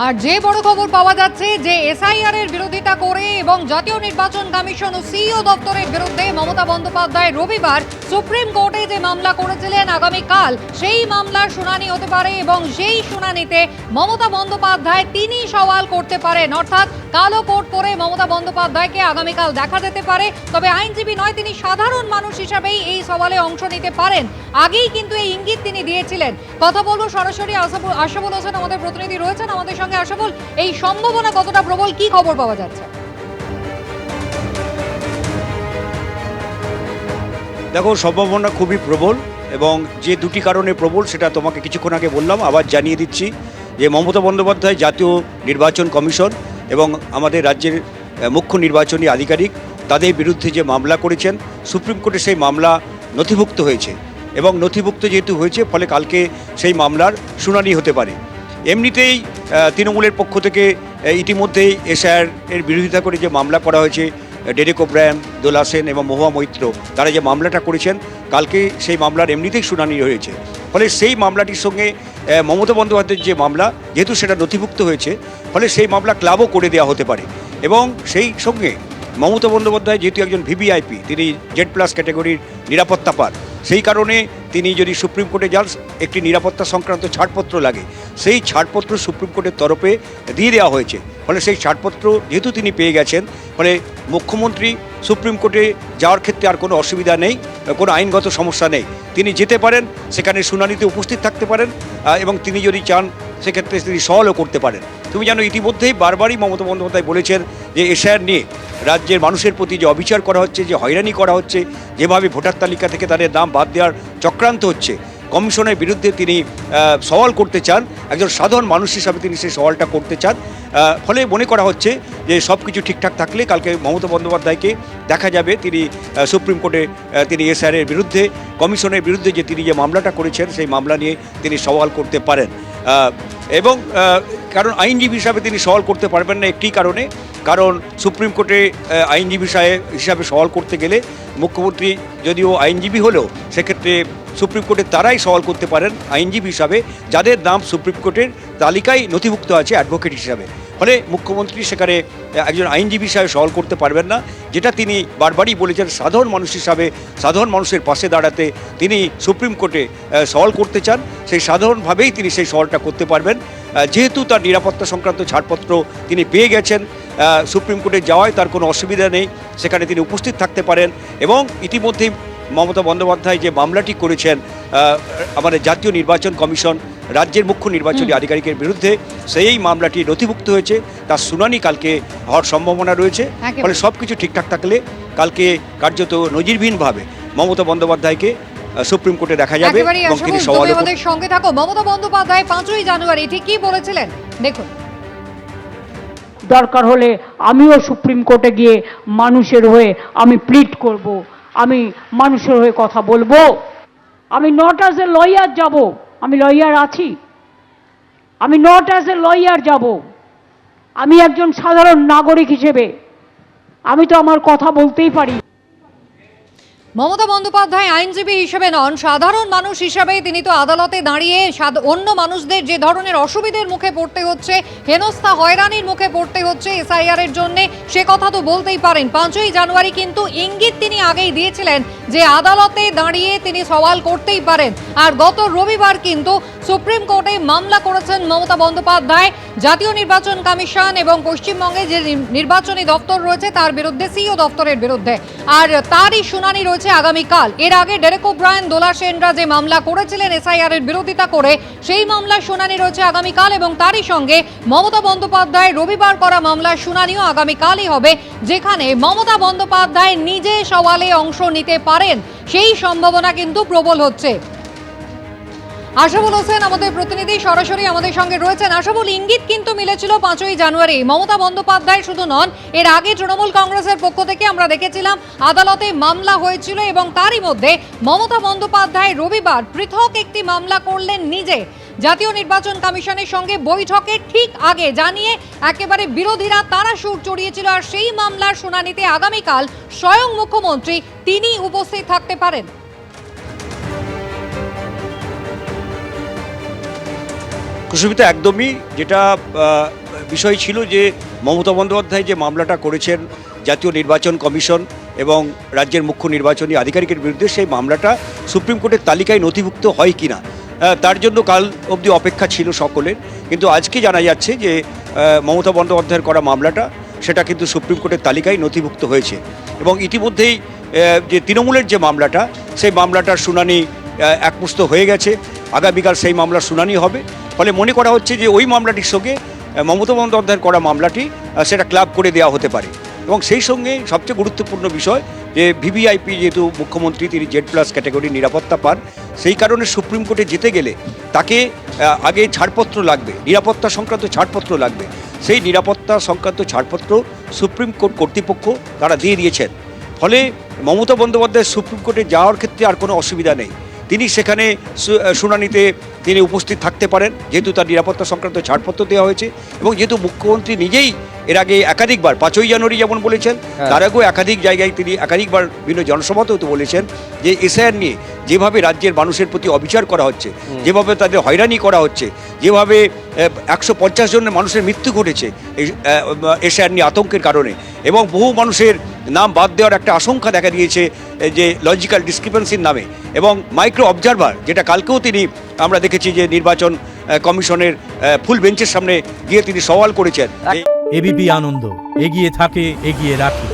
আর যে বড় খবর পাওয়া যাচ্ছে যে এসআইআর এর বিরোধিতা করে এবং জাতীয় নির্বাচন কমিশন ও সিইও দপ্তরের বিরুদ্ধে মমতা বন্দ্যোপাধ্যায় রবিবার সুপ্রিম কোর্টে যে মামলা করেছিলেন আগামীকাল সেই মামলার শুনানি হতে পারে এবং সেই শুনানিতে মমতা বন্দ্যোপাধ্যায় তিনি সওয়াল করতে পারেন, অর্থাৎ কালো কোট পরে মমতা বন্দ্যোপাধ্যায়কে আগামীকাল দেখা যেতে পারে। তবে আইনজীবী নয়, তিনি সাধারণ মানুষ হিসাবেই এই সওয়ালে অংশ নিতে পারেন। আগেই কিন্তু এই ইঙ্গিত তিনি দিয়েছিলেন। কথা বলবো সরাসরি আশাবুল হোসেন আমাদের প্রতিনিধি রয়েছেন আমাদের সঙ্গে। আশাবুল, এই সম্ভাবনা কতটা প্রবল, কি খবর পাওয়া যাচ্ছে? দেখো, সম্ভাবনা খুবই প্রবল এবং যে দুটি কারণে প্রবল সেটা তোমাকে কিছুক্ষণ আগে বললাম, আবার জানিয়ে দিচ্ছি যে মমতা বন্দ্যোপাধ্যায় জাতীয় নির্বাচন কমিশন এবং আমাদের রাজ্যের মুখ্য নির্বাচনী আধিকারিক তাদের বিরুদ্ধে যে মামলা করেছেন সুপ্রিম কোর্টে সেই মামলা নথিভুক্ত হয়েছে এবং নথিভুক্ত যেহেতু হয়েছে ফলে কালকে সেই মামলার শুনানি হতে পারে। এমনিতেই তৃণমূলের পক্ষ থেকে ইতিমধ্যেই এসআইআর এর বিরোধিতা করে যে মামলা করা হয়েছে ডেরেক ওব্রায়ান, দোলা সেন এবং মহুয়া মৈত্র, তারা যে মামলাটা করেছেন কালকে সেই মামলার এমনিতেই শুনানি হয়েছে। ফলে সেই মামলাটির সঙ্গে মমতা বন্দ্যোপাধ্যায়ের যে মামলা যেহেতু সেটা নথিভুক্ত হয়েছে ফলে সেই মামলা ক্লাবও করে দেওয়া হতে পারে এবং সেই সঙ্গে মমতা বন্দ্যোপাধ্যায় যেহেতু একজন ভিভিআইপি, তিনি জেড প্লাস ক্যাটাগরির নিরাপত্তা পান, সেই কারণে তিনি যদি সুপ্রিম কোর্টে যান একটি নিরাপত্তা সংক্রান্ত ছাড়পত্র লাগে, সেই ছাড়পত্র সুপ্রিম কোর্টের তরফে দিয়ে দেওয়া হয়েছে। ফলে সেই ছাড়পত্র যেহেতু তিনি পেয়ে গেছেন ফলে মুখ্যমন্ত্রী সুপ্রিম কোর্টে যাওয়ার ক্ষেত্রে আর কোনো অসুবিধা নেই, কোনো আইনগত সমস্যা নেই। তিনি যেতে পারেন, সেখানে শুনানিতে উপস্থিত থাকতে পারেন এবং তিনি যদি চান সেক্ষেত্রে তিনি সওয়ালও করতে পারেন। তুমি জানো ইতিমধ্যেই বারবারই মমতা বন্দ্যোপাধ্যায় বলেছেন যে এসআইআর নিয়ে রাজ্যের মানুষের প্রতি যে অবিচার করা হচ্ছে, যে হয়রানি করা হচ্ছে, যেভাবে ভোটার তালিকা থেকে তাদের নাম বাদ দেওয়ার চক্রান্ত হচ্ছে, কমিশনের বিরুদ্ধে তিনি সওয়াল করতে চান। একজন সাধারণ মানুষ হিসাবে তিনি সেই সওয়ালটা করতে চান। ফলে মনে করা হচ্ছে যে সব কিছু ঠিকঠাক থাকলে কালকে মমতা বন্দ্যোপাধ্যায়কে দেখা যাবে তিনি সুপ্রিম কোর্টে তিনি এসআইআরের বিরুদ্ধে, কমিশনের বিরুদ্ধে যে তিনি যে মামলাটা করেছেন সেই মামলা নিয়ে তিনি সওয়াল করতে পারেন। এবং কারণ আইনজীবী হিসাবে তিনি সওয়াল করতে পারবেন না একটি কারণে, কারণ সুপ্রিম কোর্টে আইনজীবী হিসাবে সওয়াল করতে গেলে মুখ্যমন্ত্রী যদিও আইনজীবী হলেও সেক্ষেত্রে সুপ্রিম কোর্টে তারাই সওয়াল করতে পারেন আইনজীবী হিসাবে যাদের নাম সুপ্রিম কোর্টের তালিকায় নথিভুক্ত আছে অ্যাডভোকেট হিসাবে। ফলে মুখ্যমন্ত্রী সেখানে একজন আইনজীবী হিসাবে সওয়াল করতে পারবেন না, যেটা তিনি বারবারই বলেছেন সাধারণ মানুষ হিসাবে সাধারণ মানুষের পাশে দাঁড়াতে তিনি সুপ্রিম কোর্টে সওয়াল করতে চান। সেই সাধারণভাবেই তিনি সেই সওয়ালটা করতে পারবেন যেহেতু তার নিরাপত্তা সংক্রান্ত ছাড়পত্র তিনি পেয়ে গেছেন। সুপ্রিম কোর্টে যাওয়ায় তার কোনো অসুবিধা নেই, সেখানে তিনি উপস্থিত থাকতে পারেন এবং ইতিমধ্যেই মমতা বন্দ্যোপাধ্যায় যে মামলাটি করেছেন আমাদের জাতীয় নির্বাচন কমিশন রাজ্যের মুখ্য নির্বাচনী আধিকারিকের বিরুদ্ধে, সেই মামলাটি নথিভুক্ত হয়েছে, তার শুনানি কালকে হওয়ার সম্ভাবনা রয়েছে। ফলে সব কিছু ঠিকঠাক থাকলে কালকে কার্যত নজিরবিহীনভাবে মমতা বন্দ্যোপাধ্যায়কে সুপ্রিম কোর্টে দেখা যাবে এবং তিনি সওয়াল আমাদের সঙ্গে থাকো। মমতা বন্দ্যোপাধ্যায় 5ই জানুয়ারি ঠিক কি বলেছিলেন দেখুন। দরকার হলে আমিও সুপ্রিম কোর্টে গিয়ে মানুষের হয়ে আমি প্লিড করব, আমি মানুষের হয়ে কথা বলবো। আমি নট অ্যাজ এ লয়ার যাব, আমি লয়ার আছি, আমি নট অ্যাজ এ লয়ার যাব, আমি একজন সাধারণ নাগরিক হিসেবে আমি তো আমার কথা বলতেই পারি। মমতা বন্দ্যোপাধ্যায় আইনজীবী হিসেবে নন, সাধারণ মানুষ হিসেবে তিনি তো আদালতে দাঁড়িয়ে অন্য মানুষদের যে ধরনের অসুবিধার মুখে পড়তে হচ্ছে, হেনস্থা হয়রানির মুখে পড়তে হচ্ছে এসআইআর এর জন্য, সে কথা তো বলতেই পারেন। 5ই জানুয়ারি কিন্তু ইঙ্গিত তিনি আগেই দিয়েছিলেন যে আদালতে দাঁড়িয়ে তিনি সওয়াল করতেই পারেন। আর গত রবিবার কিন্তু সুপ্রিম কোর্টে মামলা করেছেন মমতা বন্দ্যোপাধ্যায় জাতীয় নির্বাচন কমিশন এবং পশ্চিমবঙ্গে যে নির্বাচনী দপ্তর রয়েছে তার বিরুদ্ধে, সিইও দপ্তরের বিরুদ্ধে, আর তারই শুনানি রয়েছে আগামীকাল। এর আগে ডেরেক ওব্রায়ান, দোলা সেনরা যে মামলা করেছিলেন এসআইআর এর বিরোধিতা করে, সেই মামলার শুনানি রয়েছে আগামীকাল এবং তারই সঙ্গে মমতা বন্দ্যোপাধ্যায় রবিবার করা মামলার শুনানিও আগামীকালই হবে, যেখানে মমতা বন্দ্যোপাধ্যায় নিজে সওয়ালে অংশ নিতে পারেন। সেই সম্ভাবনা কিন্তু প্রবল হচ্ছে। আশাবুল হোসেন আমাদের প্রতিনিধি সরাসরি আমাদের সঙ্গে রয়েছেন। আশাবুল, ইঙ্গিত কিন্তু মিলেছিল 5ই জানুয়ারি। মমতা বন্দ্যোপাধ্যায় শুধু নন, এর আগে তৃণমূল কংগ্রেসের পক্ষ থেকে আমরা দেখেছিলাম আদালতে মামলা হয়েছিল এবং তারই মধ্যে মমতা বন্দ্যোপাধ্যায় রবিবার পৃথক একটি মামলা করলেন নিজে জাতীয় নির্বাচন কমিশনের সঙ্গে বৈঠকের ঠিক আগে, জানিয়ে একেবারে বিরোধীরা তারা সুর চড়িয়েছিল। আর সেই মামলার শুনানিতে আগামীকাল স্বয়ং মুখ্যমন্ত্রী তিনি উপস্থিত থাকতে পারেন। কুসুমিতা একদমই যেটা বিষয় ছিল যে মমতা বন্দ্যোপাধ্যায় যে মামলাটা করেছেন জাতীয় নির্বাচন কমিশন এবং রাজ্যের মুখ্য নির্বাচনী আধিকারিকের বিরুদ্ধে, সেই মামলাটা সুপ্রিম কোর্টের তালিকায় নথিভুক্ত হয় কিনা তার জন্য কাল অবধি অপেক্ষা ছিল সকলের। কিন্তু আজকে জানা যাচ্ছে যে মমতা বন্দ্যোপাধ্যায়ের করা মামলাটা সেটা কিন্তু সুপ্রিম কোর্টের তালিকায় নথিভুক্ত হয়েছে এবং ইতিমধ্যেই যে তৃণমূলের যে মামলাটা, সেই মামলাটার শুনানি একমুস্ত হয়ে গেছে। আগামীকাল সেই মামলার শুনানি হবে। ফলে মনে করা হচ্ছে যে ওই মামলাটির সঙ্গে মমতা বন্দ্যোপাধ্যায়ের করা মামলাটি সেটা ক্লাব করে দেওয়া হতে পারে। এবং সেই সঙ্গে সবচেয়ে গুরুত্বপূর্ণ বিষয় যে ভিভিআইপি যেহেতু মুখ্যমন্ত্রী, তিনি Z+ ক্যাটাগরির নিরাপত্তা পান, সেই কারণে সুপ্রিম কোর্টে যেতে গেলে তাকে আগে ছাড়পত্র লাগবে, নিরাপত্তা সংক্রান্ত ছাড়পত্র লাগবে। সেই নিরাপত্তা সংক্রান্ত ছাড়পত্র সুপ্রিম কোর্ট কর্তৃপক্ষ তারা দিয়ে দিয়েছেন। ফলে মমতা বন্দ্যোপাধ্যায় সুপ্রিম কোর্টে যাওয়ার ক্ষেত্রে আর কোনো অসুবিধা নেই। তিনি সেখানে শুনানিতে তিনি উপস্থিত থাকতে পারেন, যেহেতু তার নিরাপত্তা সংক্রান্ত ছাড়পত্র দেওয়া হয়েছে এবং যেহেতু মুখ্যমন্ত্রী নিজেই এর আগে একাধিকবার 5ই জানুয়ারি যেমন বলেছেন, তার আগেও একাধিক জায়গায় তিনি একাধিকবার বিভিন্ন জনসভাতেও তো বলেছেন যে এসআইআর নিয়ে যেভাবে রাজ্যের মানুষের প্রতি অবিচার করা হচ্ছে, যেভাবে তাদের হয়রানি করা হচ্ছে, যেভাবে 150 জনের মানুষের মৃত্যু ঘটেছে এই এসআইআর নিয়ে আতঙ্কের কারণে, এবং বহু মানুষের নাম বাদ দেওয়ার একটা আশঙ্কা দেখা দিয়েছে যে লজিক্যাল ডিসক্রিপেন্সির নামে, এবং মাইক্রো অবজারভার যেটা কালকেও তিনি আমরা দেখেছি যে নির্বাচন কমিশনের ফুল বেঞ্চের সামনে গিয়ে তিনি সওয়াল করেছেন। এবিপি আনন্দ, এগিয়ে থাকে, এগিয়ে রাখে।